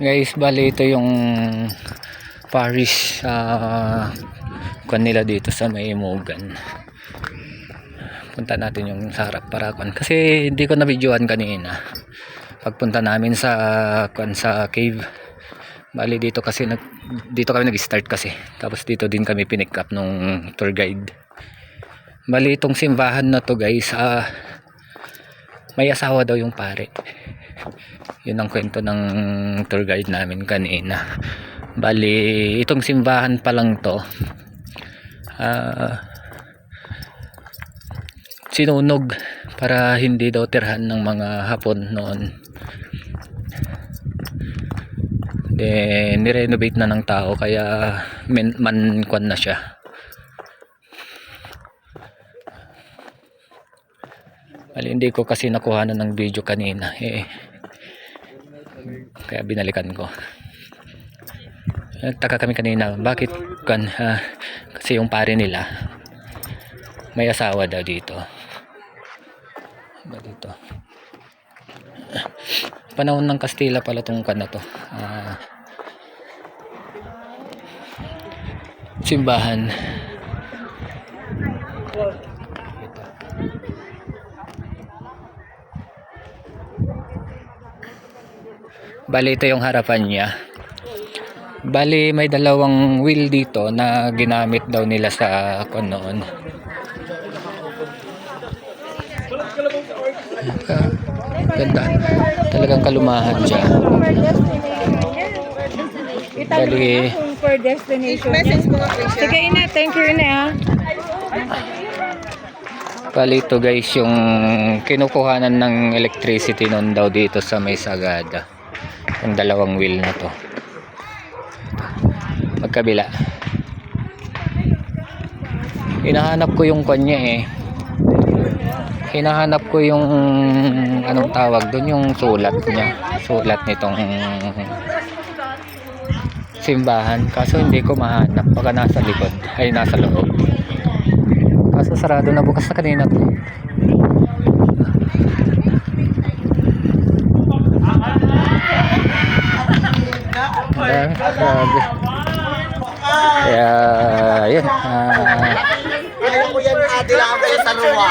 Guys, bali ito yung parish kuan nila dito sa may Imogan. Punta natin yung sa harap para kuan kasi hindi ko na videoan kanina pagpunta namin sa kuan sa cave. Bali dito kasi dito kami nag-start kasi, tapos dito din kami pinick up nung tour guide. Bali itong simbahan na to guys, may asawa daw yung pare. Yun ang kwento ng tour guide namin kanina. Bali itong simbahan pa lang to sinunog para hindi daw tirhan ng mga Hapon noon. Nirenovate na ng tao kaya man-kwan na siya. Bali hindi ko kasi nakuha ng video kanina kaya binalikan ko. Nagtaka kami kanina bakit kan kasi yung pare nila may asawa daw dito. Panahon ng Kastila pala tong kan na to. Simbahan. Bali ito yung harapan niya. Bali may dalawang wheel dito na ginamit daw nila sa kon noon. Ganda. Talagang kalumahan siya. Bali for destination niya. Sige ina, thank you ina. Bali ito guys yung kinukuhanan ng electricity noon daw dito sa may Sagada. Yung dalawang wheel na to. Magkabila. Hinahanap ko yung kanya hinahanap ko yung anong tawag doon, yung sulat niya, sulat nitong simbahan, kaso hindi ko mahanap, baka nasa likod ay nasa loob, kaso sarado na bukas na kanina to. Grabe. Kaya yun Kaya ko yan ate lang sa luwa.